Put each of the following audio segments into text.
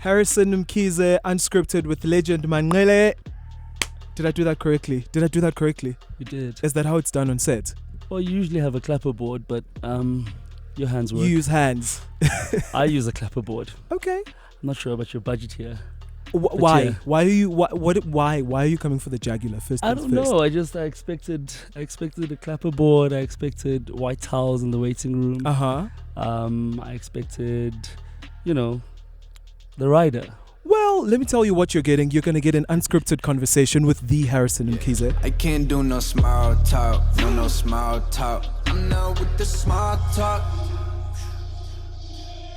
Harrison Mkhize, Unscripted with legend Manqele. Did I do that correctly? You did. Is that how it's done on set? Well, you usually have a clapperboard, but your hands work. You use hands. I use a clapperboard. Okay. I'm not sure about your budget here. Why? Yeah. Why are you? Why are you coming for the jugular first? I don't know. I expected a clapperboard. I expected white towels in the waiting room. I expected, the rider. Well, let me tell you what you're getting. You're going to get an unscripted conversation with the Harrison Mkhize. I can't do no small talk, no small talk. I'm not with the small talk.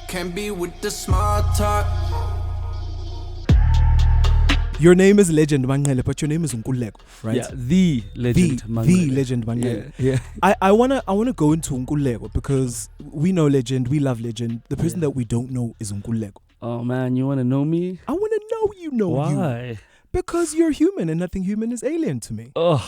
Can't be with the small talk. Your name is Legend Manqele, but your name is Nkululeko, right? Yeah, the legend Manqele. The Legend Manqele. Yeah. I wanna go into Nkululeko because we know Legend, we love Legend. The person that we don't know is Nkululeko. Oh man, you wanna know me? I wanna know you know you. Why? Because you're human and nothing human is alien to me. Oh,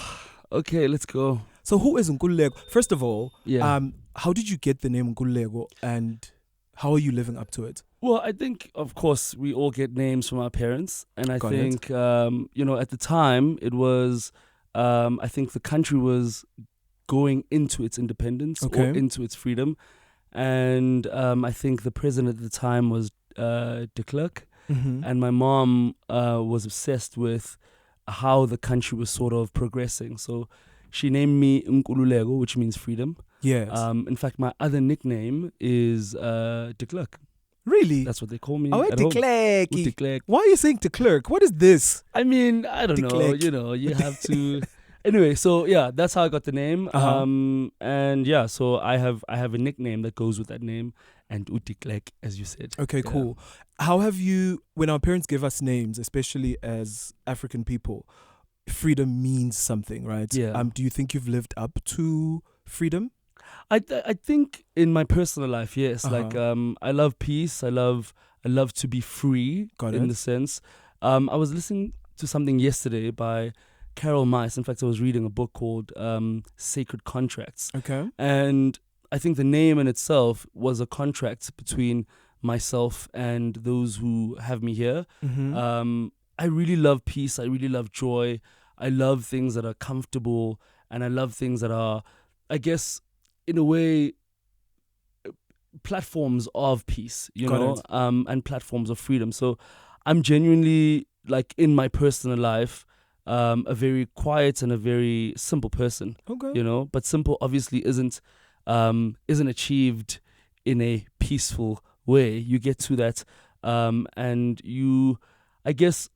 okay, let's go. So who is Nkululeko? First of all, Yeah. How did you get the name Nkululeko and how are you living up to it? Well, I think, of course, we all get names from our parents. And I Got think, at the time, it was, I think the country was going into its independence or into its freedom. And I think the president at the time was de Klerk. Mm-hmm. And my mom was obsessed with how the country was sort of progressing. So she named me Nkululeko, which means freedom. Yes. In fact, my other nickname is de Klerk. Really? That's what they call me. Oh, at de home. Klerk. De Klerk. Why are you saying de Klerk? What is this? I mean, I don't De know. Klerk. You have to. Anyway, so yeah, that's how I got the name. And yeah, so I have a nickname that goes with that name, and de Klerk, as you said. Okay, Yeah. cool. How have you, when our parents give us names, especially as African people, freedom means something, right? Yeah. Do you think you've lived up to freedom? I think in my personal life, yes. Like I love peace. I love to be free. Got in it. the sense. I was listening to something yesterday by Carol Mice. In fact, I was reading a book called Sacred Contracts. Okay. And I think the name in itself was a contract between myself and those who have me here. Mm-hmm. I really love peace. I really love joy. I love things that are comfortable, and I love things that are, I guess, in a way, platforms of peace, and platforms of freedom. So I'm genuinely, like, in my personal life, a very quiet and a very simple person. Okay. But simple obviously isn't achieved in a peaceful way. You get to that, and I guess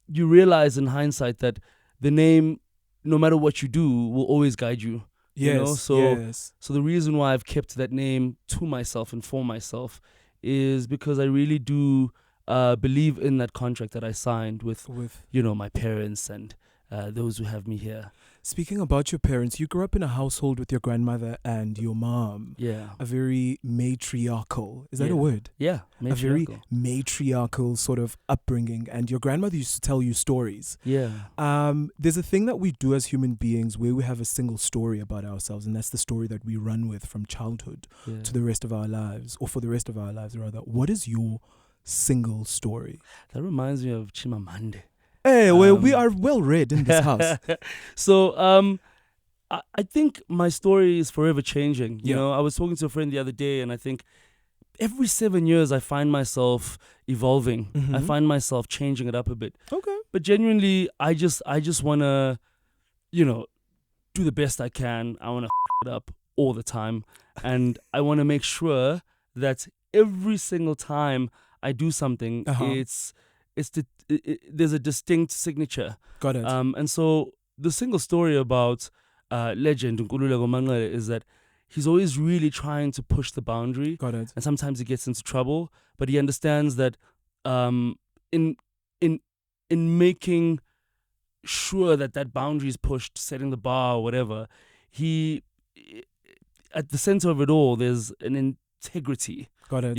you realize in hindsight that the name, no matter what you do, will always guide you. Yes. So the reason why I've kept that name to myself and for myself is because I really do believe in that contract that I signed with my parents and those who have me here. Speaking about your parents, you grew up in a household with your grandmother and your mom. Yeah. A very matriarchal, is that a word? Yeah, A very matriarchal sort of upbringing. And your grandmother used to tell you stories. Yeah. There's a thing that we do as human beings where we have a single story about ourselves, and that's the story that we run with from childhood to the rest of our lives, or for the rest of our lives rather. What is your single story? That reminds me of Chimamande. Hey, well, we are well read in this house. So I think my story is forever changing. You know, I was talking to a friend the other day, and I think every 7 years I find myself evolving. Mm-hmm. I find myself changing it up a bit. Okay. But genuinely, I just want to, do the best I can. I want to it up all the time, and I want to make sure that every single time I do something, there's a distinct signature. Got it. And so the single story about legend Nkululeko Manqele is that he's always really trying to push the boundary. Got it. And sometimes he gets into trouble, but he understands that in making sure that boundary is pushed, setting the bar or whatever, he, at the center of it all, there's an integrity. Got it.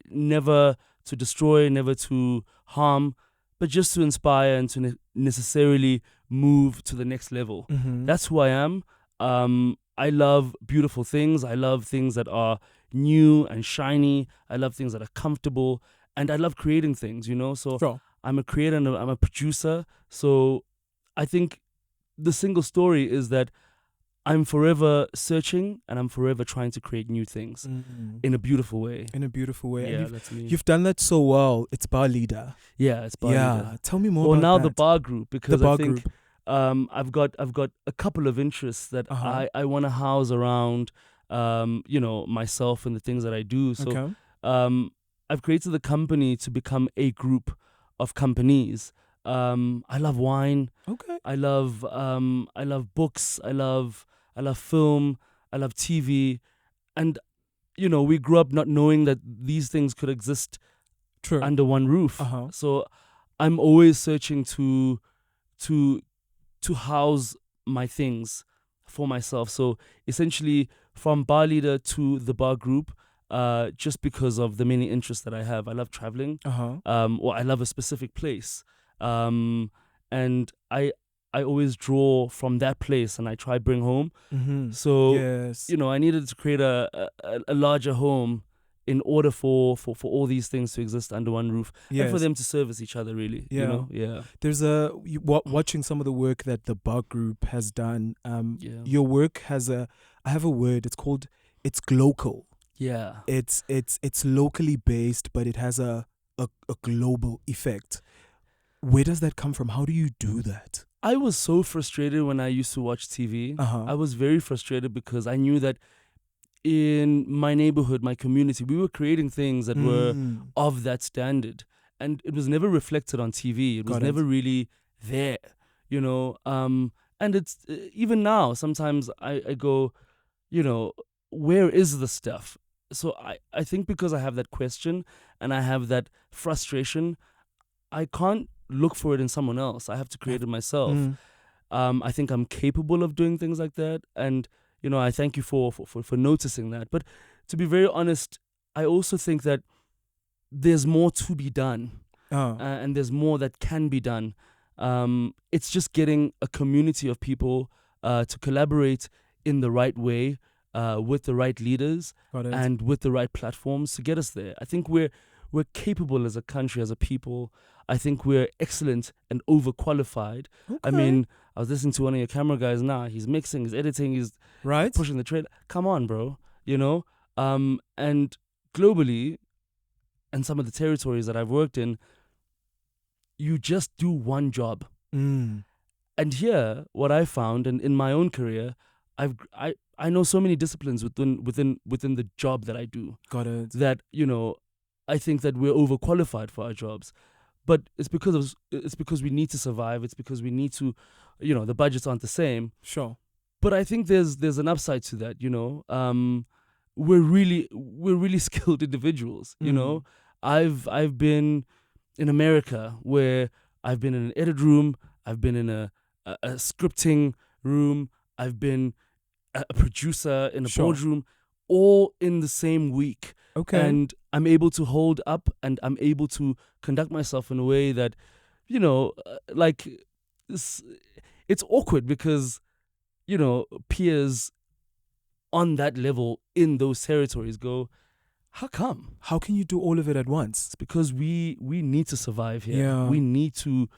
Never to destroy, never to harm, but just to inspire and to necessarily move to the next level. Mm-hmm. That's who I am. I love beautiful things. I love things that are new and shiny. I love things that are comfortable. and I love creating things, you know. So Sure. I'm a creator and I'm a producer. So I think the single story is that I'm forever searching and I'm forever trying to create new things in a beautiful way. In a beautiful way. Yeah, And that's me. you've done that so well. It's Bar Leader. Yeah, it's bar Yeah. leader. Tell me more Well, about now that. the bar group, because The bar I think group. I've got a couple of interests that I want to house around myself and the things that I do. So Okay. I've created the company to become a group of companies. I love wine. Okay. I love books. I love film. I love TV, and we grew up not knowing that these things could exist True. under one roof. Uh-huh. So I'm always searching to house my things for myself. So essentially, from bar leader to the bar group, just because of the many interests that I have. I love traveling. Or I love a specific place. And I always draw from that place and I try bring home. So Yes. I needed to create a larger home in order for all these things to exist under one roof and for them to service each other, really. Yeah. There's watching some of the work that the bar group has done. Your work has I have a word. It's global. Yeah. It's locally based, but it has a global effect. Where does that come from? How do you do that? I was so frustrated when I used to watch TV. I was very frustrated because I knew that in my neighborhood, my community, we were creating things that were of that standard. And it was never reflected on TV. It was never really there, And it's even now, sometimes I go, where is the stuff? So I think because I have that question and I have that frustration, I can't look for it in someone else. I have to create it myself. I think I'm capable of doing things like that. And I thank you for noticing that. But to be very honest, I also think that there's more to be done. And there's more that can be done. It's just getting a community of people to collaborate in the right way, with the right leaders and with the right platforms to get us there. I think we're capable as a country, as a people. I think we're excellent and overqualified. Okay. I mean, I was listening to one of your camera guys now. He's mixing, he's editing, he's pushing the trailer. Come on, bro. And globally, and some of the territories that I've worked in, you just do one job. And here, what I found, and in my own career, I know so many disciplines within the job that I do. Got it. That I think that we're overqualified for our jobs. But it's because we need to survive. It's because we need to, the budgets aren't the same. Sure. But I think there's an upside to that. We're really skilled individuals. I've been in America where I've been in an edit room. I've been in a scripting room. I've been a producer in a boardroom, all in the same week. Okay. And I'm able to hold up and I'm able to conduct myself in a way that, it's awkward because, peers on that level in those territories go, how come? How can you do all of it at once? It's because we need to survive here. Yeah. We need to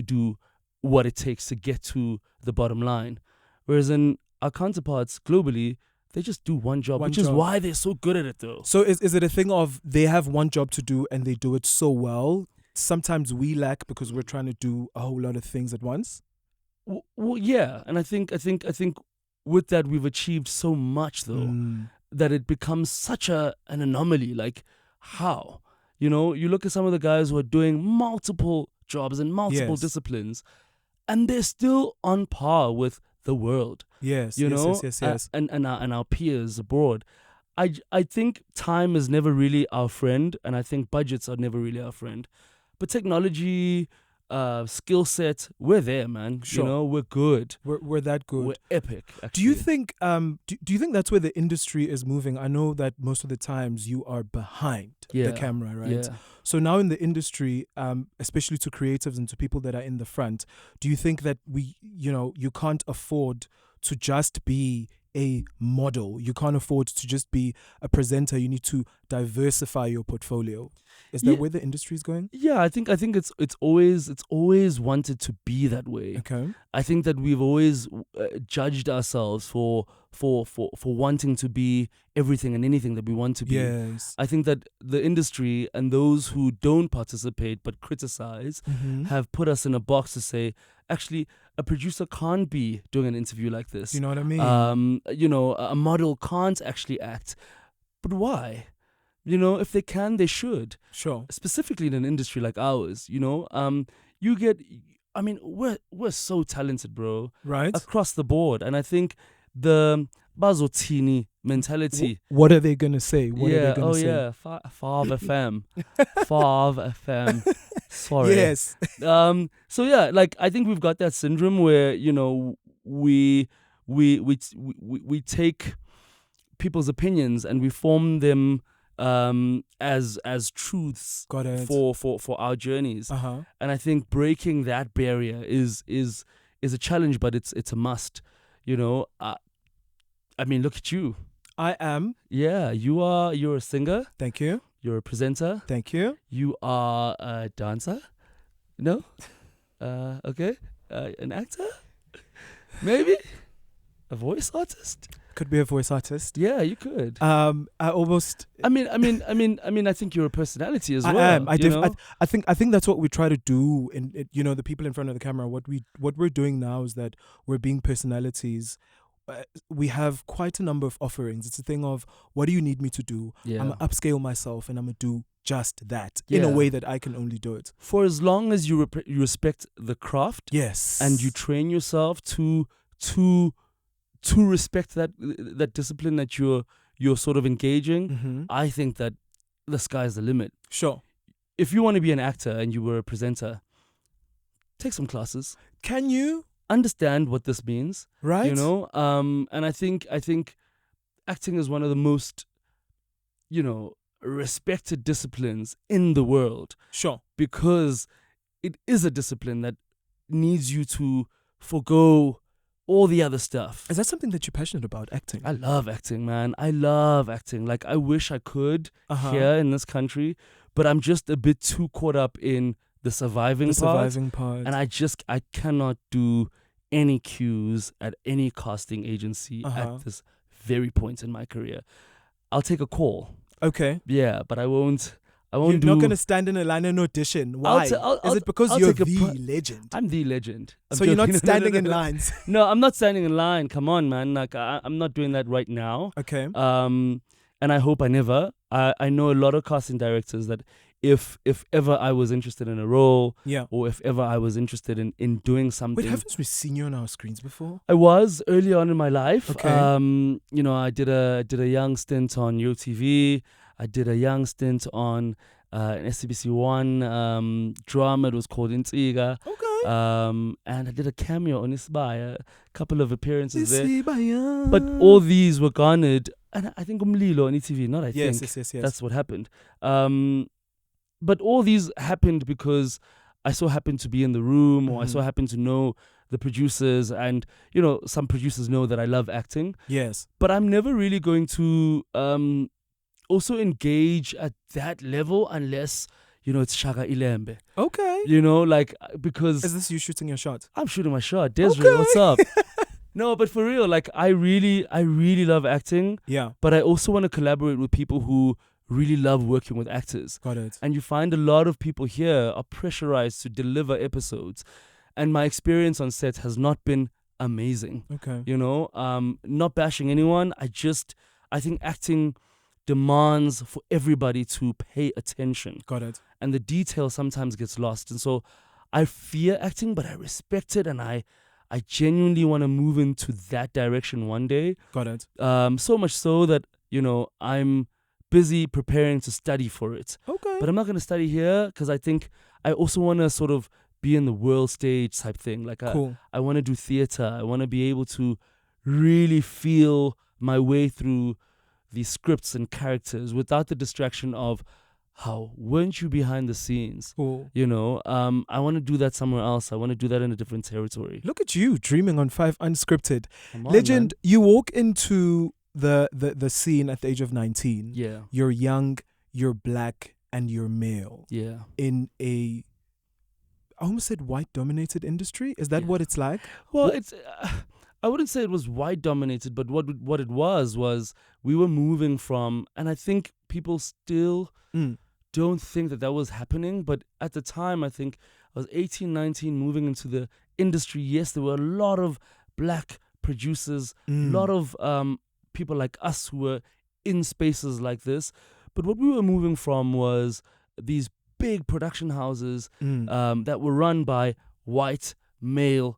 do what it takes to get to the bottom line. Whereas in our counterparts globally, they just do one job, which is why they're so good at it, though. So is it a thing of they have one job to do and they do it so well? Sometimes we lack because we're trying to do a whole lot of things at once? Well, yeah. And I think with that, we've achieved so much, though, that it becomes such an anomaly. Like, how? You look at some of the guys who are doing multiple jobs in multiple disciplines, and they're still on par with the world. Yes. And our peers abroad. I think time is never really our friend, and I think budgets are never really our friend. But technology, skill set, we're there, man. Sure. We're good. We're that good. We're epic. Actually. Do you think do you think that's where the industry is moving? I know that most of the times you are behind the camera, right? Yeah. So now in the industry, especially to creatives and to people that are in the front, do you think that you can't afford to just be a model. You can't afford to just be a presenter. You need to diversify your portfolio. Is that where the industry is going? Yeah, I think it's always wanted to be that way. Okay. I think that we've always judged ourselves for wanting to be everything and anything that we want to be. Yes. I think that the industry and those who don't participate but criticize have put us in a box to say, actually, a producer can't be doing an interview like this. You know what I mean? A model can't actually act. But why? If they can, they should. Sure. Specifically in an industry like ours, we're so talented, bro. Right. Across the board. And I think the bazotini mentality. What are they going to say? What are they going to say? Fav FM. Fav FM. Sorry. Yes. I think we've got that syndrome where, we take people's opinions and we form them as truths for our journeys. And I think breaking that barrier is a challenge, but it's a must. Look at you. I am. Yeah, you're a singer. Thank you. You're a presenter. Thank you. You are a dancer. No? Okay. An actor? Maybe? A voice artist? Could be a voice artist. Yeah, you could. I think you're a personality as well. I am. I think that's what we try to do. The people in front of the camera. What we're doing now is that we're being personalities. We have quite a number of offerings. It's a thing of, what do you need me to do? Yeah. I'm gonna upscale myself and I'm gonna do just that in a way that I can only do it. For as long as you respect the craft. Yes. And you train yourself to respect that discipline that you're sort of engaging, I think that the sky's the limit. Sure. If you want to be an actor and you were a presenter, take some classes. Can you understand what this means? Right. And I think acting is one of the most, respected disciplines in the world. Sure. Because it is a discipline that needs you to forgo all the other stuff. Is that something that you're passionate about, acting? I love acting, man. I love acting. Like, I wish I could here in this country, but I'm just a bit too caught up in the surviving part. And I cannot do any cues at any casting agency at this very point in my career. I'll take a call. Okay. Yeah, but I won't. You're not going to stand in a line and audition. Why? Is it because you're the legend? I'm the legend. So you're not standing in lines? No, I'm not standing in line. Come on, man. Like, I'm not doing that right now. Okay. And I hope I never. I know a lot of casting directors that if ever I was interested in a role, or if ever I was interested in doing something. Wait, haven't we seen you on our screens before? I was early on in my life. Okay. I did a young stint on YoTV. I did a young stint on an SABC1 drama. It was called Intiga. Okay. And I did a cameo on Isibaya, a couple of appearances Isibaya. there. But all these were garnered, and I think Umlilo on ETV, not I think. Yes. That's what happened. But all these happened because I so happened to be in the room, or I so happened to know the producers, and some producers know that I love acting. Yes. But I'm never really going to also engage at that level unless it's Shaka Ilembe. Okay. Because is this you shooting your shot? I'm shooting my shot. Desiree, what's up? No, but for real, I really love acting. Yeah. But I also want to collaborate with people who really love working with actors. Got it. And you find a lot of people here are pressurized to deliver episodes. And my experience on set has not been amazing. Okay. Not bashing anyone. I think acting demands for everybody to pay attention. Got it. And the detail sometimes gets lost. And so I fear acting, but I respect it, and I genuinely want to move into that direction one day. Got it. So much so that, I'm busy preparing to study for it. Okay. But I'm not going to study here because I think I also want to sort of be in the world stage type thing. Cool. I want to do theater. I want to be able to really feel my way through these scripts and characters without the distraction of how weren't you behind the scenes? Cool. You know, I want to do that somewhere else. I want to do that in a different territory. Look at you dreaming on 5 Unscripted. Come on, Legend, man. you walk into the scene at the age of 19. Yeah, You're young, you're black, and you're male yeah. in a, I almost said white dominated industry. Is that Yeah. what it's like? Well, Wh- it's. I wouldn't say it was white dominated, but what it was we were moving from, and I think people still Mm. don't think that was happening. But at the time, I think I was 18, 19, moving into the industry. Yes, there were a lot of black producers, a lot of people like us who were in spaces like this. But what we were moving from was these big production houses that were run by white male,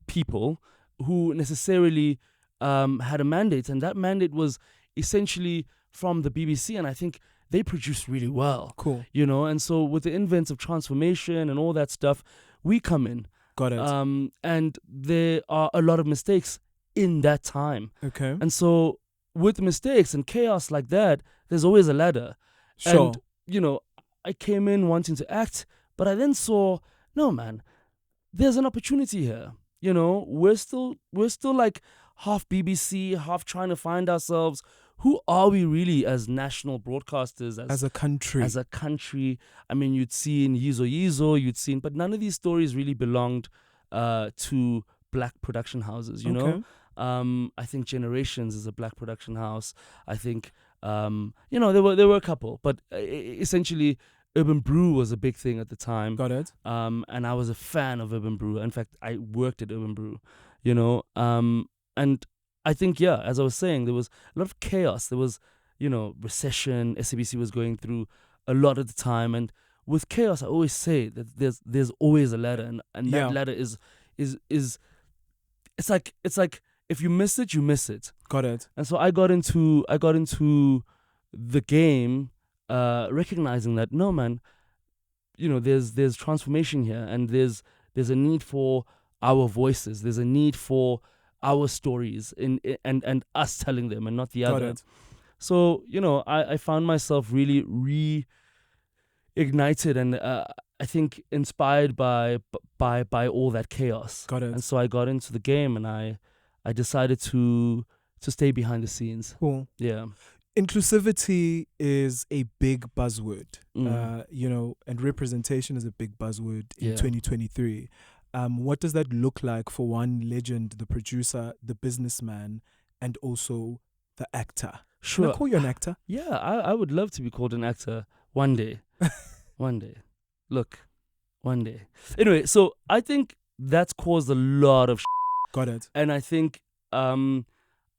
people who necessarily had a mandate, and that mandate was essentially from the BBC, and I think they produced really well. Cool. And so with the invent of transformation and all that stuff, we come in. Got it. And there are a lot of mistakes in that time. Okay. And so with mistakes and chaos like that, there's always a ladder. Sure. And, I came in wanting to act, but I then saw, no, man, there's an opportunity here. We're still like half BBC, half trying to find ourselves. Who are we really as national broadcasters, as a country? As a country. I mean, you'd seen Yizo, but none of these stories really belonged to black production houses, you know? I think Generations is a black production house. I think, there were a couple, but essentially Urban Brew was a big thing at the time. Got it. And I was a fan of Urban Brew. In fact, I worked at Urban Brew, and I think, as I was saying, there was a lot of chaos. There was, recession. SABC was going through a lot at the time. And with chaos, I always say that there's always a ladder. And that ladder is it's like if you miss it, you miss it. Got it. And so I got into the game, recognizing that, no, man, there's transformation here, and there's a need for our voices. There's a need for our stories and us telling them, and not the other. It. So I found myself really reignited and I think inspired by all that chaos. Got it. And so I got into the game, and I decided to stay behind the scenes. Cool. Yeah. Inclusivity is a big buzzword, and representation is a big buzzword in 2023. What does that look like for one legend, the producer, the businessman, and also the actor? Sure. Can I call you an actor? Yeah, I would love to be called an actor one day. One day. Look, one day. Anyway, so I think that's caused a lot of Got it. And I think I'm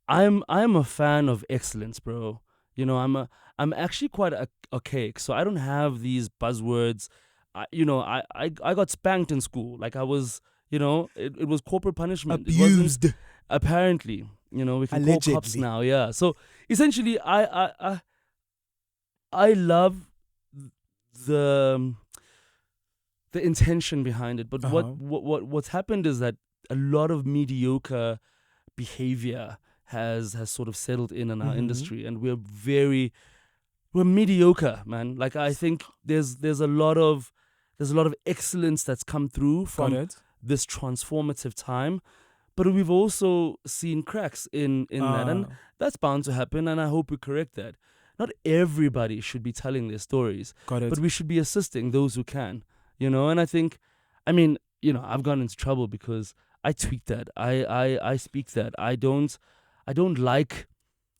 a fan of excellence, bro. I'm actually quite archaic, so I don't have these buzzwords. I got spanked in school. Like I was, it was corporal punishment. Abused. It wasn't, apparently, we can Allegedly. call cops now. Yeah. So essentially, I love the intention behind it, but what's happened is that a lot of mediocre behavior has sort of settled in our industry, and we're mediocre, man. Like I think there's a lot of excellence that's come through from this transformative time, but we've also seen cracks in that, and that's bound to happen, and I hope we correct that. Not everybody should be telling their stories, but we should be assisting those who can, and I think, I've gone into trouble because I tweet that, I speak that, I don't like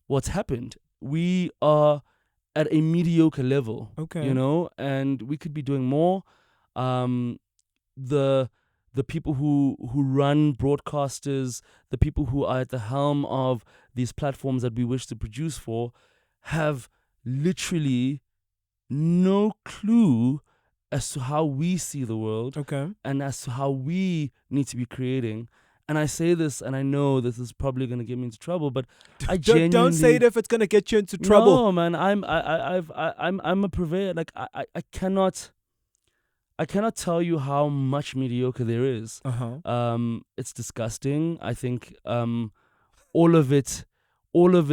what's happened. We are at a mediocre level, and we could be doing more. The people who run broadcasters, the people who are at the helm of these platforms that we wish to produce for, have literally no clue as to how we see the world, and as to how we need to be creating. And I say this, and I know this is probably going to get me into trouble, but I genuinely don't say it if it's going to get you into trouble. No, man, I'm a purveyor. Like I cannot tell you how much mediocre there is. It's disgusting. I think all of it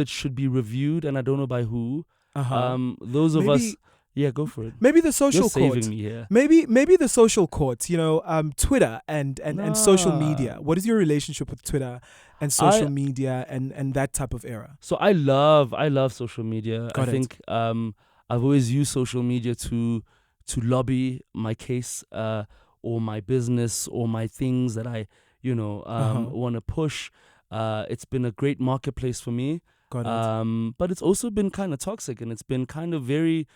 should be reviewed, and I don't know by who. Those of Maybe- us, yeah, go for it. Maybe the social You're court. saving me here. Maybe the social court, Twitter and social Nah. media. What is your relationship with Twitter and social media and that type of era? So I love social media. Got I it. think I've always used social media to lobby my case or my business or my things that I want to push. It's been a great marketplace for me. Got it. But it's also been kind of toxic, and it's been kind of very,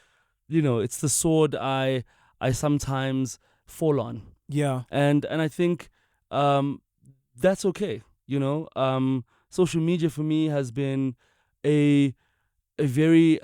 it's the sword I sometimes fall on. Yeah. And I think that's okay. Social media for me has been a very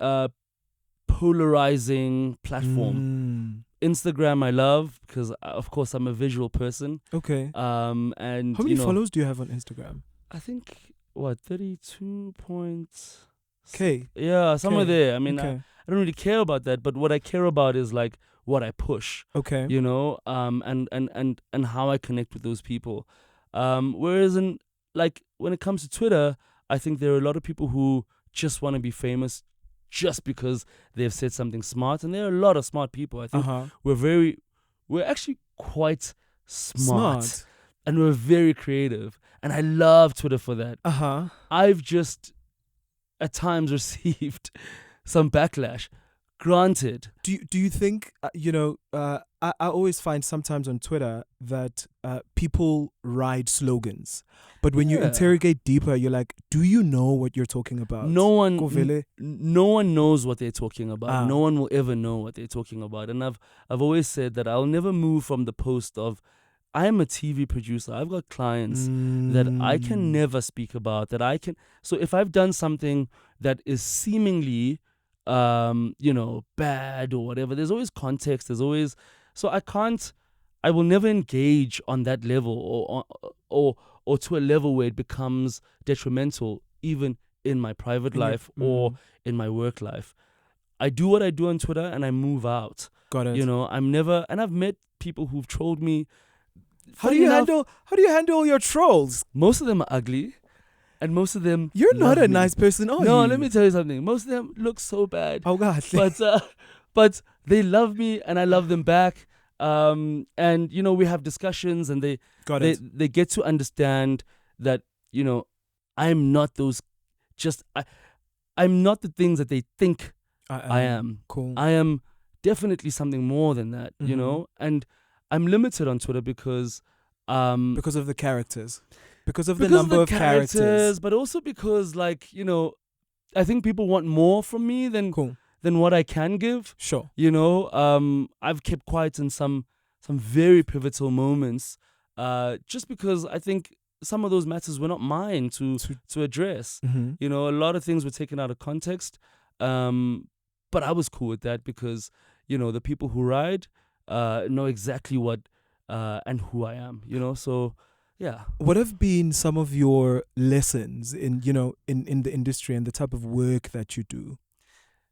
polarizing platform. Instagram I love because of course I'm a visual person. Okay. And How many followers do you have on Instagram? I think 32 points. Okay. Yeah, somewhere Okay. there. I mean, Okay. I don't really care about that, but what I care about is like what I push. Okay. And how I connect with those people. Whereas when it comes to Twitter, I think there are a lot of people who just want to be famous just because they've said something smart, and there are a lot of smart people. I think we're actually quite smart, and we're very creative, and I love Twitter for that. I've just at times received some backlash. Granted. Do you think I always find sometimes on Twitter that people ride slogans, but when you interrogate deeper, you're like, do you know what you're talking about? No one knows what they're talking about. No one will ever know what they're talking about. And I've always said that I'll never move from the post of I am a TV producer. I've got clients that I can never speak about. So if I've done something that is seemingly bad or whatever, there's always context. So I will never engage on that level or to a level where it becomes detrimental, even in my private life or in my work life. I do what I do on Twitter and I move out. Got it. And I've met people who've trolled me. How do you handle your trolls? Most of them are ugly. And most of them You're not a me. nice person, are you? No, let me tell you something. Most of them look so bad. Oh God. But they love me and I love them back. And we have discussions and they get to understand that, I'm not those I'm not the things that they think I am. Cool. I am definitely something more than that, and I'm limited on Twitter because of the characters. Because of the number of characters. But also because, I think people want more from me than what I can give. Sure. I've kept quiet in some very pivotal moments, just because I think some of those matters were not mine to address. A lot of things were taken out of context, but I was cool with that because, the people who ride know exactly what and who I am. So. Yeah. What have been some of your lessons in the industry and the type of work that you do?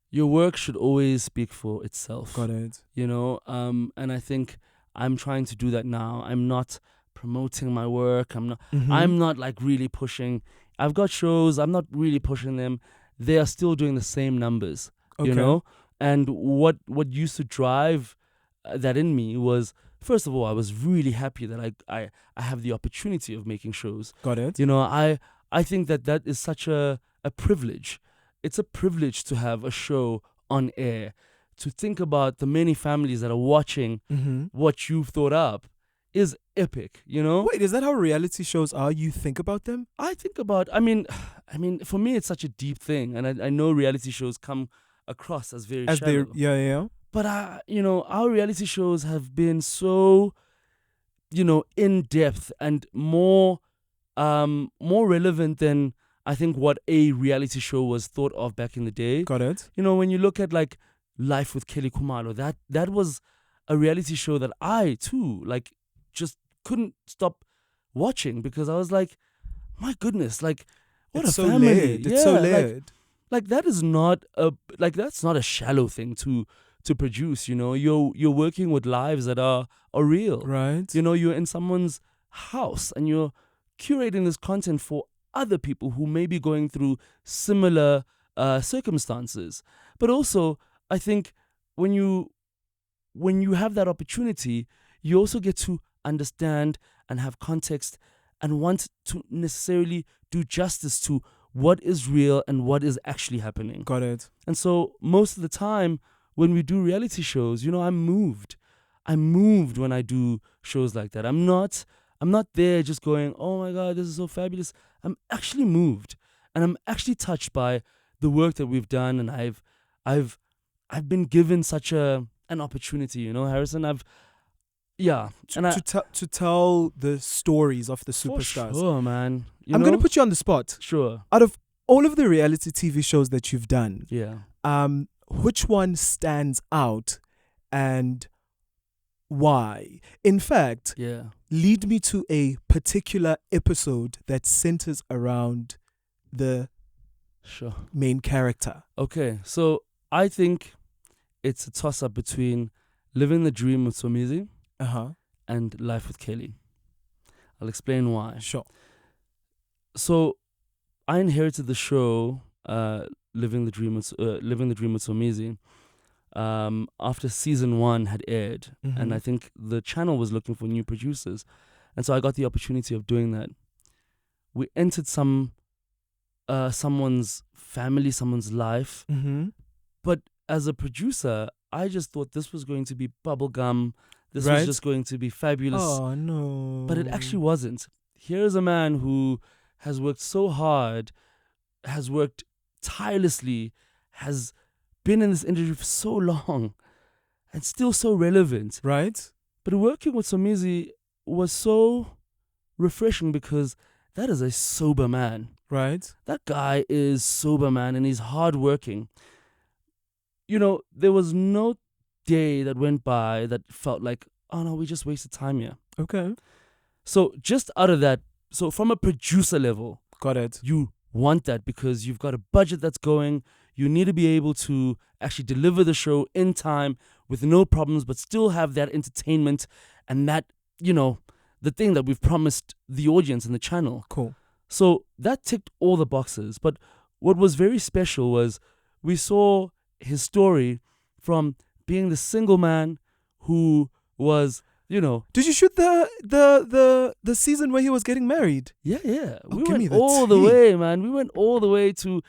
Your work should always speak for itself. Got it. And I think I'm trying to do that now. I'm not promoting my work. I'm not like really pushing. I've got shows. I'm not really pushing them. They are still doing the same numbers. Okay. And what used to drive that in me was, first of all, I was really happy that I have the opportunity of making shows. Got it. I think that is such a privilege. It's a privilege to have a show on air, to think about the many families that are watching what you've thought up is epic, Wait, is that how reality shows are? You think about them? I think about, I mean, for me, it's such a deep thing. And I know reality shows come across as very shallow. Yeah. But, our reality shows have been so, in depth and more relevant than I think what a reality show was thought of back in the day. Got it. When you look at like Life with Kelly Kumalo, that was a reality show that I too just couldn't stop watching because I was like, my goodness, what it's a so family. Layered. It's so layered. That is not that's not a shallow thing to produce. You're working with lives that are real. Right. You're in someone's house and you're curating this content for other people who may be going through similar circumstances. But also, I think when you have that opportunity, you also get to understand and have context and want to necessarily do justice to what is real and what is actually happening. Got it. And so most of the time when we do reality shows, I'm moved. I'm moved when I do shows like that. I'm not there just going, oh my God, this is so fabulous. I'm actually moved, and I'm actually touched by the work that we've done. And I've been given such an opportunity, Harrison. To tell the stories of the For superstars. sure, man. I'm going to put you on the spot. Sure. Out of all of the reality TV shows that you've done, which one stands out and why? In fact, lead me to a particular episode that centers around the main character. Okay, so I think it's a toss-up between Living the Dream with Mkhize and Life with Kelly. I'll explain why. Sure. So I inherited the show Living the Dream with Mkhize after season 1 had aired, and I think the channel was looking for new producers, and so I got the opportunity of doing that. We entered someone's family, someone's life, but as a producer, I just thought this was going to be bubblegum. This was just going to be fabulous. Oh no! But it actually wasn't. Here's a man who has worked so hard, has worked tirelessly, has been in this industry for so long, and still so relevant. Right. But working with Mkhize was so refreshing because that is a sober man. Right. That guy is sober, man, and he's hardworking. There was no day that went by that felt like, oh no, we just wasted time here. Okay. So just out of that, so from a producer level, got it. You want that because you've got a budget that's going. You need to be able to actually deliver the show in time with no problems, but still have that entertainment and that, the thing that we've promised the audience and the channel. Cool. So that ticked all the boxes. But what was very special was we saw his story from being the single man who was, Did you shoot the season where he was getting married? Yeah. Oh, We went all the way, man. We went all the way to,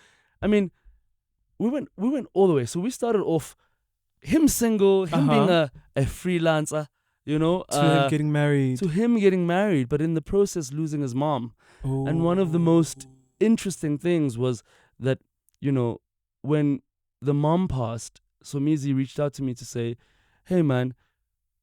we went all the way. So we started off him single, him being a freelancer, to him getting married. To him getting married, but in the process losing his mom. Oh. And one of the most interesting things was that, when the mom passed, so Mkhize reached out to me to say, hey man,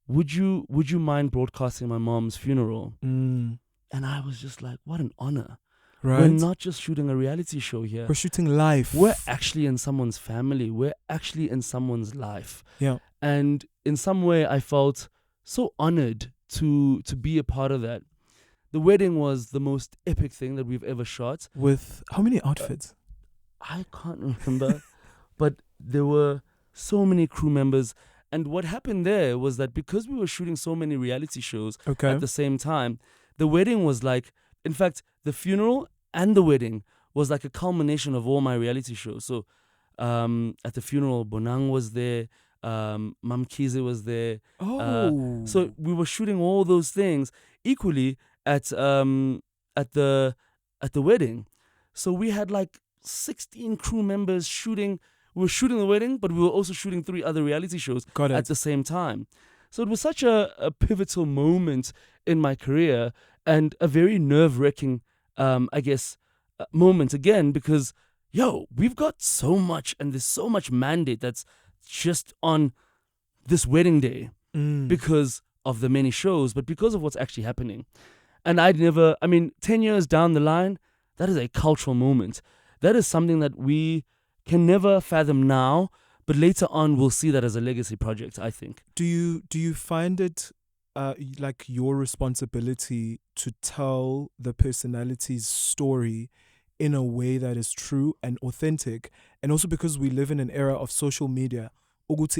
would you mind broadcasting my mom's funeral? And I was just like, what an honor. Right. We're not just shooting a reality show here. We're shooting life. We're actually in someone's family. We're actually in someone's life. Yeah. And in some way, I felt so honored to be a part of that. The wedding was the most epic thing that we've ever shot. With how many outfits? I can't remember, but there were so many crew members. And what happened there was that because we were shooting so many reality shows at the same time, the wedding was like, in fact, the funeral and the wedding was like a culmination of all my reality shows. So at the funeral, Bonang was there, Mkhize was there. So we were shooting all those things equally at the wedding. So we had like 16 crew members shooting. We were shooting the wedding, but we were also shooting 3 other reality shows at the same time. So it was such a pivotal moment in my career and a very nerve-wracking, moment again, because, we've got so much and there's so much mandate that's just on this wedding day because of the many shows, but because of what's actually happening. And 10 years down the line, that is a cultural moment. That is something that we can never fathom now, but later on we'll see that as a legacy project, I think. Do you find it like your responsibility to tell the personality's story in a way that is true and authentic? And also because we live in an era of social media,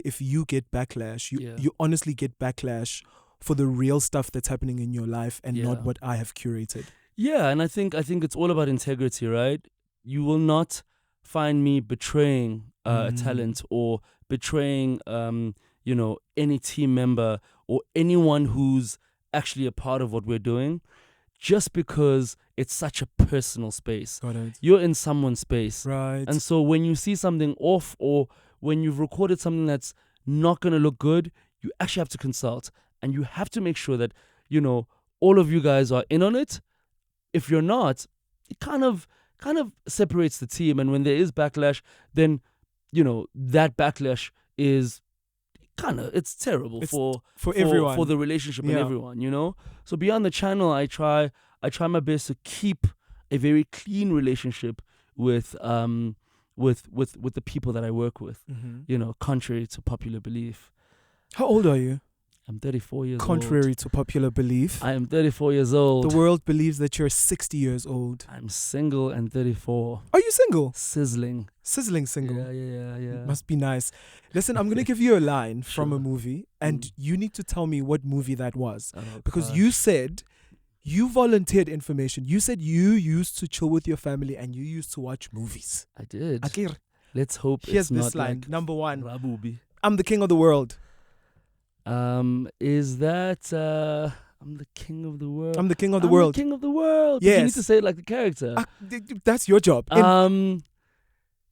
if you get backlash, you honestly get backlash for the real stuff that's happening in your life and not what I have curated. Yeah, and I think it's all about integrity, right? You will not find me betraying a talent, or betraying any team member or anyone who's actually a part of what we're doing, just because it's such a personal space. Got it. You're in someone's space. Right. And so when you see something off, or when you've recorded something that's not going to look good, you actually have to consult, and you have to make sure that, all of you guys are in on it. If you're not, it kind of separates the team. And when there is backlash, then, that backlash is it's terrible for everyone, for the relationship and everyone. So beyond the channel, I try my best to keep a very clean relationship with the people that I work with. Contrary to popular belief. How old are you? I'm 34 years old. Contrary to popular belief, I am 34 years old. The world believes that you're 60 years old. I'm single and 34. Are you single? Sizzling single. Yeah. Must be nice. Listen, I'm gonna give you a line from a movie, and you need to tell me what movie that was, because you said you volunteered information. You said you used to chill with your family and you used to watch movies. I did. Akir, let's hope here's it's this not line. like Number one. Rabubi. I'm the king of the world. Is that I'm the king of the world? I'm the king of the world. The king of the world. Yes. You need to say it like the character. That's your job. No,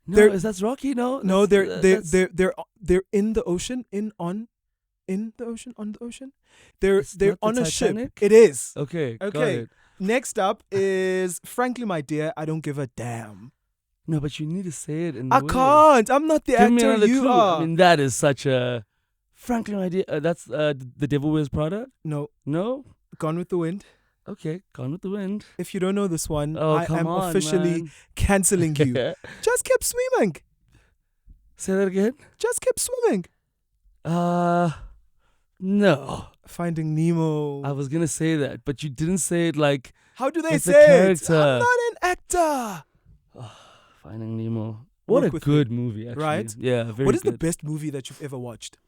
that's Rocky. No, they're in the ocean, on the ocean. They're on a ship. It is. Okay. Got it. Next up is Frankly My Dear, I Don't Give a Damn. No, but you need to say it in I can't. I'm not the actor. Me another you clue. are. I mean, that is such a Frankly My Dear. That's The Devil Wears Prada. No. Gone with the Wind. Okay, Gone with the Wind. If you don't know this one, I am officially cancelling you. Just keep swimming. Say that again. Just keep swimming. No. Finding Nemo. I was gonna say that, but you didn't say it like. How do they it's say a character. it? I'm not an actor. Finding Nemo. What a good movie, actually. Right? Yeah, very good. What is the best movie that you've ever watched?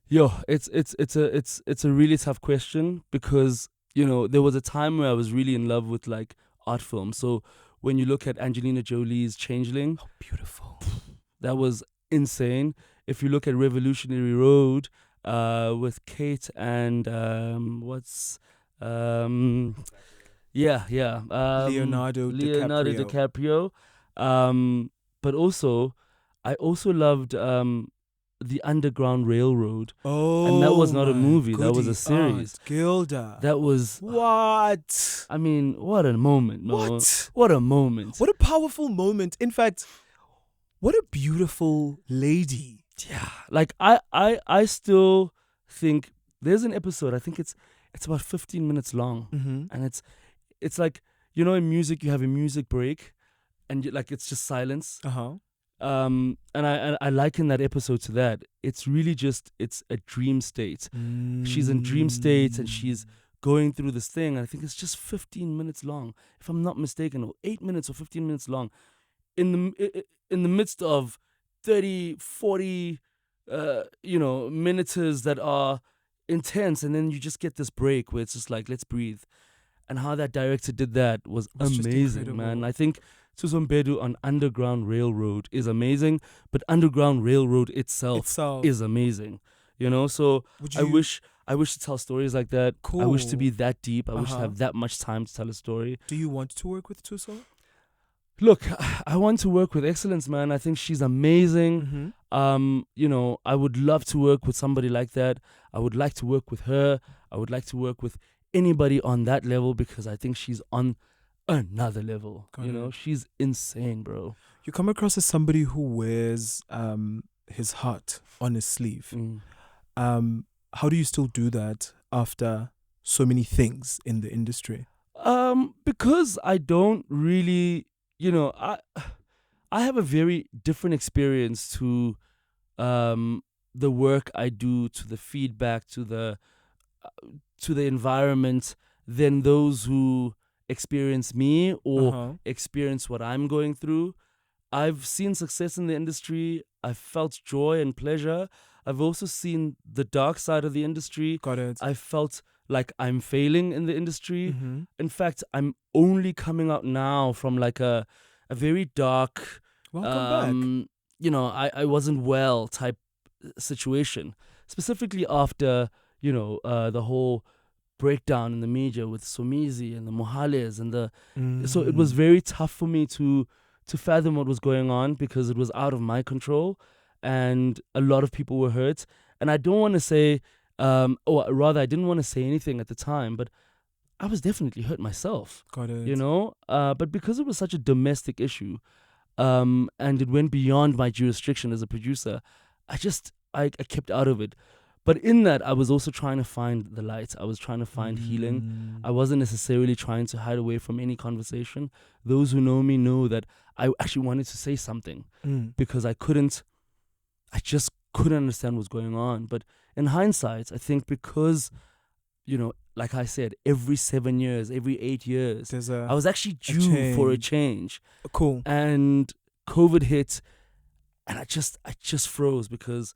Yo, it's a really tough question, because there was a time where I was really in love with like art films. So when you look at Angelina Jolie's Changeling, oh, beautiful, that was insane. If you look at Revolutionary Road, with Kate and Leonardo DiCaprio. But also, I also loved The Underground Railroad. Oh, and that was not a movie. That was a series. Aunt Gilda. That was what? I mean, what a moment, Mo. What a moment. What a powerful moment. In fact, what a beautiful lady. Yeah, like I still think there's an episode. I think it's about 15 minutes long, and it's like, in music you have a music break, and it's just silence. And I liken that episode to that. It's really just it's a dream state. She's in dream state and she's going through this thing. And I think it's just 15 minutes long, if I'm not mistaken, or 8 minutes or 15 minutes long. In the midst of 30, 40, minutes that are intense, and then you just get this break where it's just like, let's breathe. And how that director did that was amazing, man. I think Susan Bedu on Underground Railroad is amazing, but Underground Railroad itself is amazing. So I wish to tell stories like that. Cool. I wish to be that deep. I wish to have that much time to tell a story. Do you want to work with Tuso? Look, I want to work with excellence, man. I think she's amazing. I would love to work with somebody like that. I would like to work with her. I would like to work with anybody on that level, because I think she's on another level. She's insane, bro. You come across as somebody who wears his heart on his sleeve. How do you still do that after so many things in the industry? Because I don't really, I have a very different experience to the work I do, to the feedback, to the environment, than those who experience me or experience what I'm going through. I've seen success in the industry. I've felt joy and pleasure. I've also seen the dark side of the industry. Got it. I felt like I'm failing in the industry. In fact, I'm only coming out now from like a very dark. Welcome back. I wasn't well type situation, specifically after, the whole breakdown in the media with Somizi and the Mohales so it was very tough for me to fathom what was going on because it was out of my control and a lot of people were hurt. And I don't want to say, or rather I didn't want to say anything at the time, but I was definitely hurt myself. Got it. But because it was such a domestic issue, and it went beyond my jurisdiction as a producer, I kept out of it. But in that, I was also trying to find the light. I was trying to find healing. I wasn't necessarily trying to hide away from any conversation. Those who know me know that I actually wanted to say something because I just couldn't understand what's going on. But in hindsight, I think because, like I said, every 7 years, every 8 years, I was actually due for a change. Cool. And COVID hit, and I just froze because,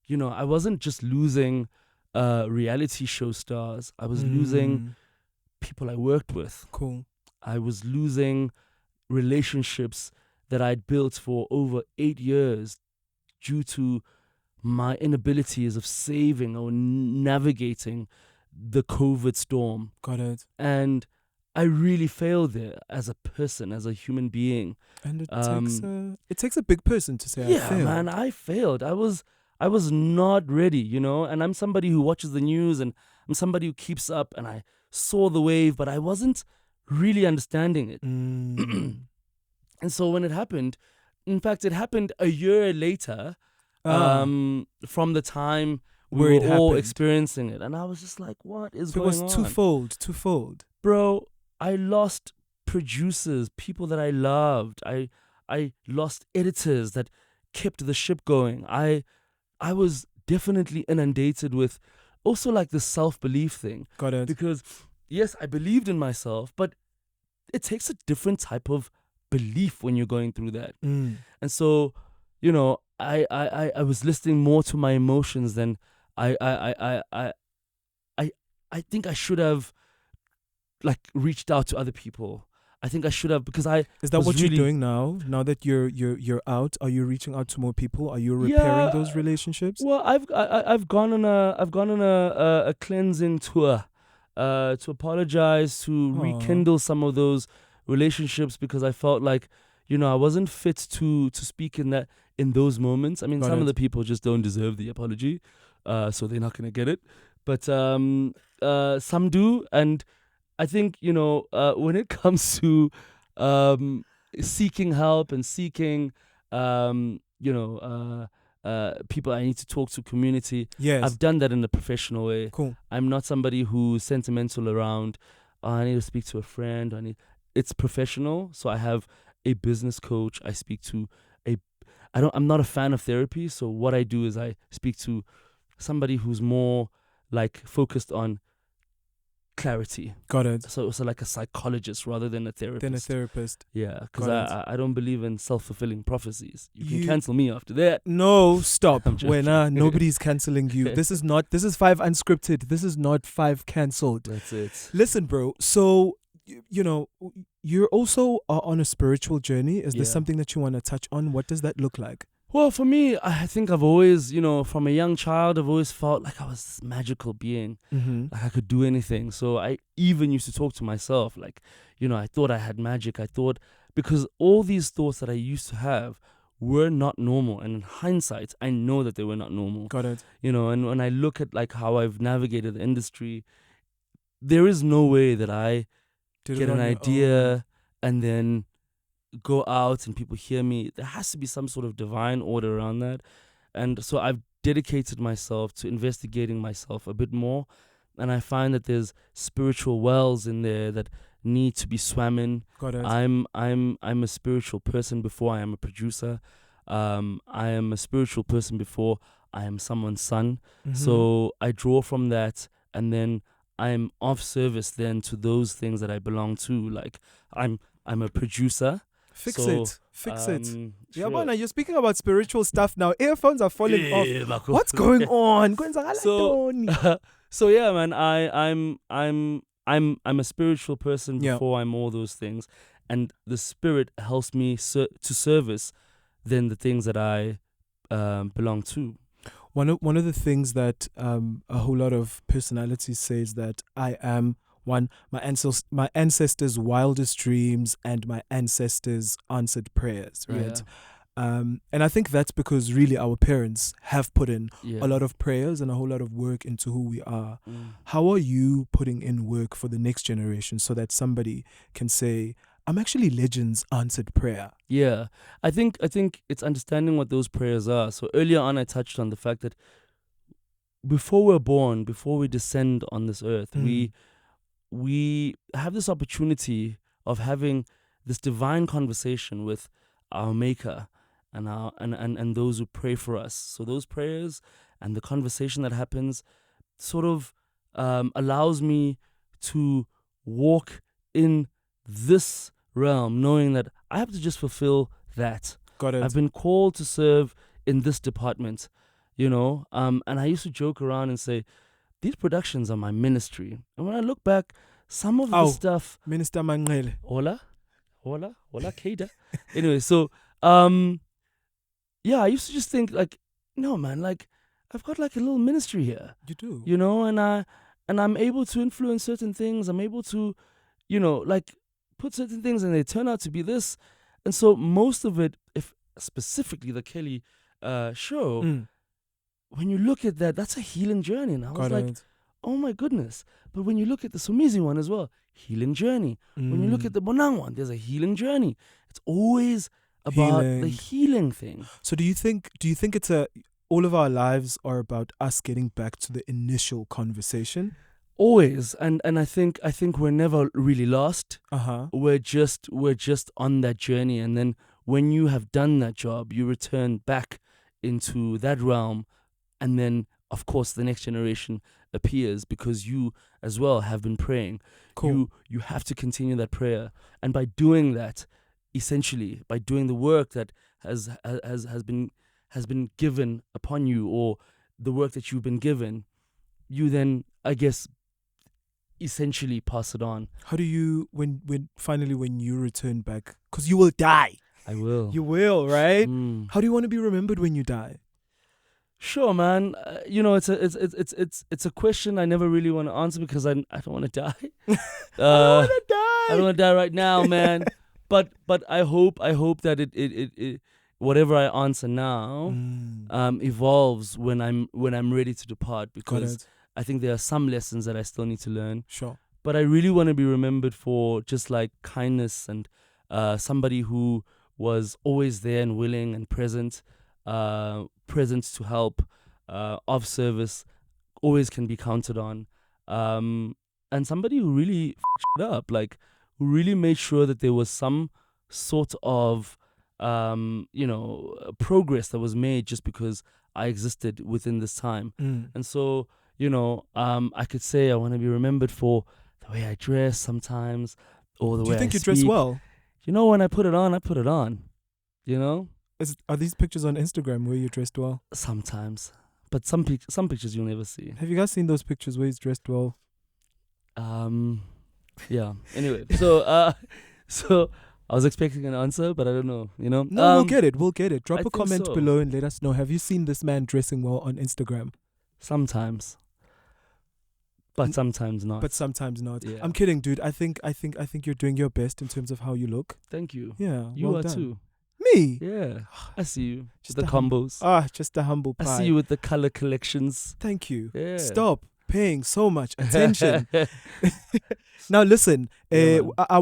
I wasn't just losing reality show stars. I was losing people I worked with. Cool. I was losing relationships that I'd built for over 8 years due to my inabilities of saving or navigating the COVID storm. Got it. And I really failed there as a person, as a human being. And it takes a big person to say I failed. Yeah, man, I failed. I was not ready, and I'm somebody who watches the news and I'm somebody who keeps up, and I saw the wave, but I wasn't really understanding it. And so when it happened, in fact, it happened a year later from the time we were all experiencing it. And I was just like, what is going on? It was twofold. Bro, I lost producers, people that I loved. I lost editors that kept the ship going. I was definitely inundated with also like the self-belief thing. Got it. Because, yes, I believed in myself, but it takes a different type of belief when you're going through that. And so, I was listening more to my emotions than I think I should have like reached out to other people. I think I should have, because Is that what you're doing now? Now that you're out, are you reaching out to more people? Are you repairing those relationships? Well, I've gone on a cleansing tour to apologize, to rekindle some of those relationships, because I felt like, I wasn't fit to speak in those moments. I mean, some of the people just don't deserve the apology, so they're not gonna get it. But some do, and I think, when it comes to seeking help and seeking, people I need to talk to, community. Yes. I've done that in a professional way. Cool. I'm not somebody who's sentimental around, I need to speak to a friend. It's professional. So I have a business coach. I speak to I'm not a fan of therapy. So what I do is I speak to somebody who's more like focused on clarity. Got it. So like a psychologist rather than a therapist. Yeah, because I don't believe in self-fulfilling prophecies. You can cancel me after that. No, stop. Nobody's canceling you. This is 5 Unscripted. This is not 5 cancelled. That's it. Listen, bro. So, you're also on a spiritual journey. Is there something that you want to touch on? What does that look like? Well, for me, I think I've always, from a young child, I've always felt like I was this magical being. Like I could do anything. So I even used to talk to myself like, I thought I had magic. Because all these thoughts that I used to have were not normal. And in hindsight, I know that they were not normal. Got it. And when I look at like how I've navigated the industry, there is no way that I get an idea and then go out and people hear me. There has to be some sort of divine order around that. And so I've dedicated myself to investigating myself a bit more, and I find that there's spiritual wells in there that need to be swam in. Got it. I'm a spiritual person before I am a producer. I am a spiritual person before I am someone's son. So I draw from that, and then I'm of service then to those things that I belong to. Like I'm a producer. Fix it. Yeah, man, you're speaking about spiritual stuff now. Earphones are falling off. What's going on? So yeah, man, I'm a spiritual person before I'm all those things, and the spirit helps me to service than the things that I belong to. One of the things that a whole lot of personalities say is that I am my ancestors' wildest dreams and my ancestors' answered prayers, right? And I think that's because really our parents have put in a lot of prayers and a whole lot of work into who we are. How are you putting in work for the next generation so that somebody can say, I'm actually Legend's answered prayer? Yeah, I think it's understanding what those prayers are. So earlier on, I touched on the fact that before we're born, before we descend on this earth, we have this opportunity of having this divine conversation with our Maker and our and those who pray for us. So those prayers and the conversation that happens sort of allows me to walk in this realm, knowing that I have to just fulfill that. Got it. I've been called to serve in this department, and I used to joke around and say, these productions are my ministry. And when I look back, some of the stuff... Minister Manqele. Hola, Keda. Anyway, so, I used to just think like, no, man, like, I've got like a little ministry here. You do. And I'm able to influence certain things. I'm able to, like, put certain things and they turn out to be this. And so most of it, if specifically the Kelly show, when you look at that, that's a healing journey. And I was like, oh my goodness. But when you look at the Somizi one as well, healing journey. When you look at the Bonang one, there's a healing journey. It's always about the healing thing. So do you think it's all of our lives are about us getting back to the initial conversation? Always, and I think we're never really lost. We're just on that journey, and then when you have done that job, you return back into that realm, and then of course the next generation appears because you as well have been praying. Cool. You have to continue that prayer, and by doing that, essentially by doing the work that has been given upon you, or the work that you've been given, you then, I guess, essentially pass it on. How do you when you return back, because you will die? I will. You will, right? How do you want to be remembered when you die? Sure, man. It's a question I never really want to answer because I don't want to die. I don't want to die. I don't want to die right now, man. But I hope that it whatever I answer now evolves when I'm ready to depart, because I think there are some lessons that I still need to learn. Sure. But I really want to be remembered for just like kindness and somebody who was always there and willing and present to help, of service, always can be counted on. And somebody who really f***ed up, like who really made sure that there was some sort of progress that was made just because I existed within this time. And so, I could say I want to be remembered for the way I dress sometimes, or the way I speak. Do you think you dress well? When I put it on, I put it on. Are these pictures on Instagram where you're dressed well? Sometimes, but some pictures you'll never see. Have you guys seen those pictures where he's dressed well? Yeah. Anyway, so I was expecting an answer, but I don't know. No, we'll get it. Drop a comment below and let us know. Have you seen this man dressing well on Instagram? Sometimes. But sometimes not. Yeah. I'm kidding, dude. I think you're doing your best in terms of how you look. Thank you. Yeah. You well are done. too. Me? Yeah. I see you. Just the combos. Just a humble pie. I see you with the color collections. Thank you. Yeah. Stop paying so much attention. Now listen, I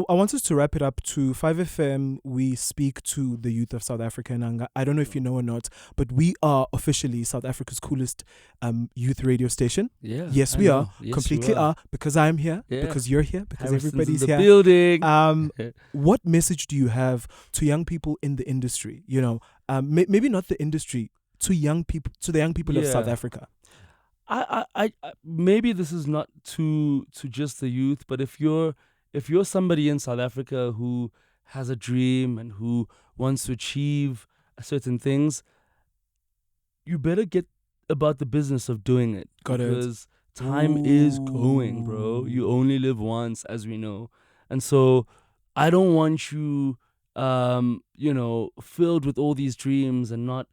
want us to wrap it up. To 5FM, we speak to the youth of South Africa. And I don't know if you know or not, but we are officially South Africa's coolest youth radio station. Yeah. Yes, we are. Yes, completely are. Because I'm here, because you're here, because everybody's in the here. Building. What message do you have to young people in the industry? Maybe not the industry, to the young people of South Africa. I maybe this is not to just the youth, but if you're somebody in South Africa who has a dream and who wants to achieve certain things, you better get about the business of doing it. Because time is going, bro. You only live once, as we know. And so I don't want you filled with all these dreams and not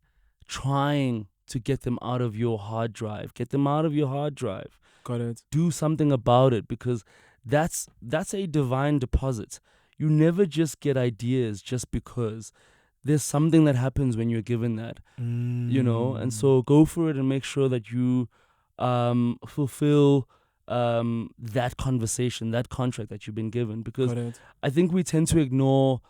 trying to get them out of your hard drive. Get them out of your hard drive. Got it. Do something about it, because that's a divine deposit. You never just get ideas just because. There's something that happens when you're given that, and so go for it and make sure that you fulfill that conversation, that contract that you've been given, because I think we tend to ignore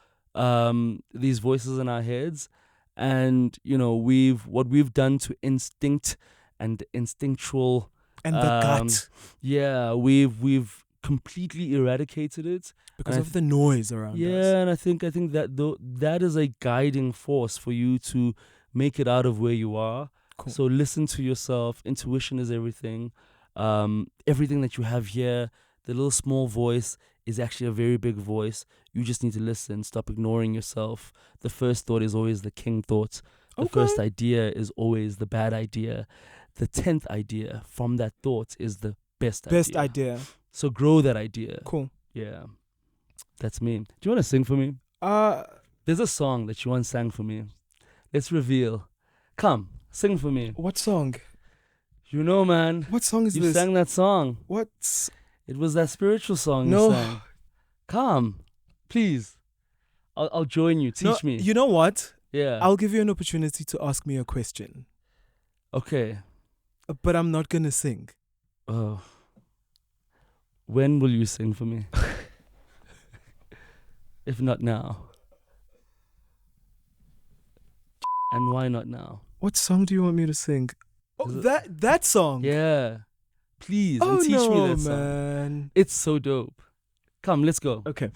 these voices in our heads, and what we've done to instinct and instinctual and the gut. Yeah, we've completely eradicated it because of the noise around us. Yeah, and I think that that is a guiding force for you to make it out of where you are. Cool. So listen to yourself. Intuition is everything. Everything that you have here, the little small voice is actually a very big voice. You just need to listen. Stop ignoring yourself. The first thought is always the king thought. The first idea is always the bad idea. The 10th idea from that thought is the best idea. So grow that idea. Cool. Yeah. That's me. Do you want to sing for me? There's a song that you once sang for me. Let's reveal. Come, sing for me. What song? You know, man. What song is this? You sang that song. What? It was that spiritual song you sang. Come, please. I'll join you. Teach me. You know what? Yeah. I'll give you an opportunity to ask me a question. Okay. But I'm not going to sing. Oh. When will you sing for me? If not now. And why not now? What song do you want me to sing? Oh, that song? Yeah. Please, and teach me that song. Man. It's so dope. Come, let's go. Okay.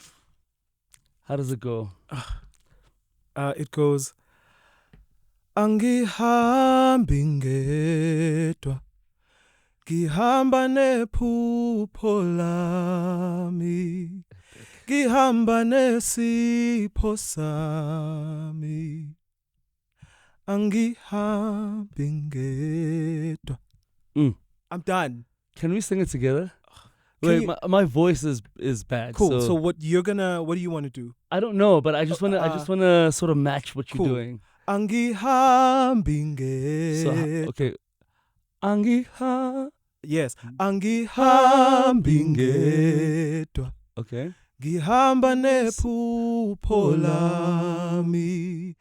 How does it go? It goes, Angihambi ngedwa, ngihamba nephupho lami, ngihamba nesipho sami, angihambi ngedwa. I'm done. Can we sing it together? Wait, my voice is bad. Cool. So what do you want to do? I don't know, but I just wanna sort of match what you're doing. Angihambi ngedwa. Okay. Yes. Angihambi ngedwa. Okay. Ngihamba nephupho lami.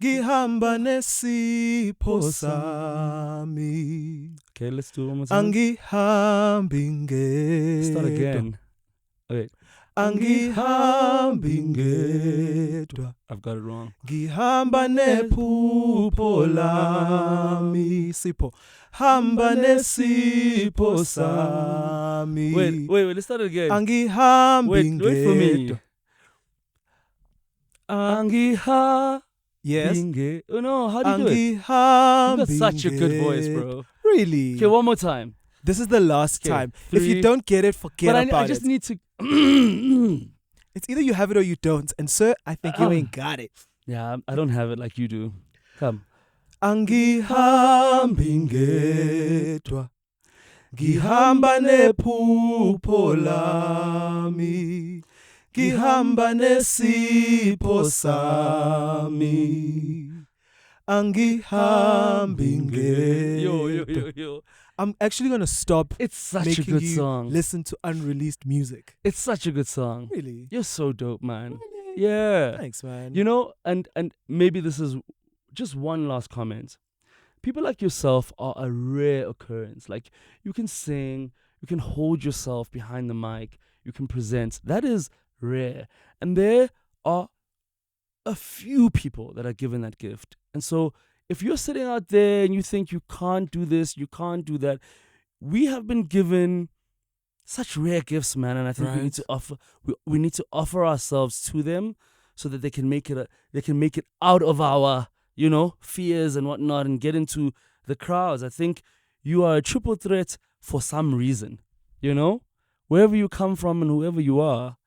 Ngihamba nesipho sami. Okay, let's do it one more time. Angihambi ngedwa. Start again. Okay. Angihambi ngedwa. I've got it wrong. Ngihamba nephupho lami. Sipho. Hamba nesipho sami. Wait, let's start it again. Angihambi ngedwa. Wait for me. Yes. Oh no, how do you do it? You got such a good voice, bro. Really? Okay, one more time. This is the last time. 3, if you don't get it, forget about it. I just need to... It's either you have it or you don't. And sir, I think you ain't got it. Yeah, I don't have it like you do. Come. Angihambi ngedwa, ngihamba nephupho lami, ngihamba nesipho sami, angihambi ngedwa. Yo. I'm actually going to stop. It's such a good song. Listen to unreleased music. It's such a good song. Really? You're so dope, man. Really? Yeah. Thanks, man. You know, and maybe this is just one last comment. People like yourself are a rare occurrence. Like, you can sing, you can hold yourself behind the mic, you can present. That is rare. And there are a few people that are given that gift. And so if you're sitting out there and you think you can't do this, you can't do that, we have been given such rare gifts, man. And I think we need to offer ourselves to them so that they can make it out of our, fears and whatnot and get into the crowds. I think you are a triple threat for some reason, Wherever you come from and whoever you are,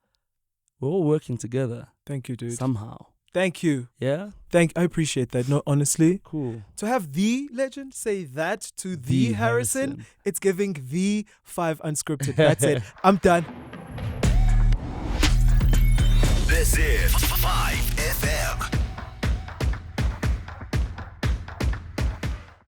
we're all working together. Thank you, dude. Somehow. Thank you. Yeah? I appreciate that. No, honestly. Cool. To have the legend say that to the Harrison, it's giving the 5 Unscripted. That's it. I'm done. This is 5FM.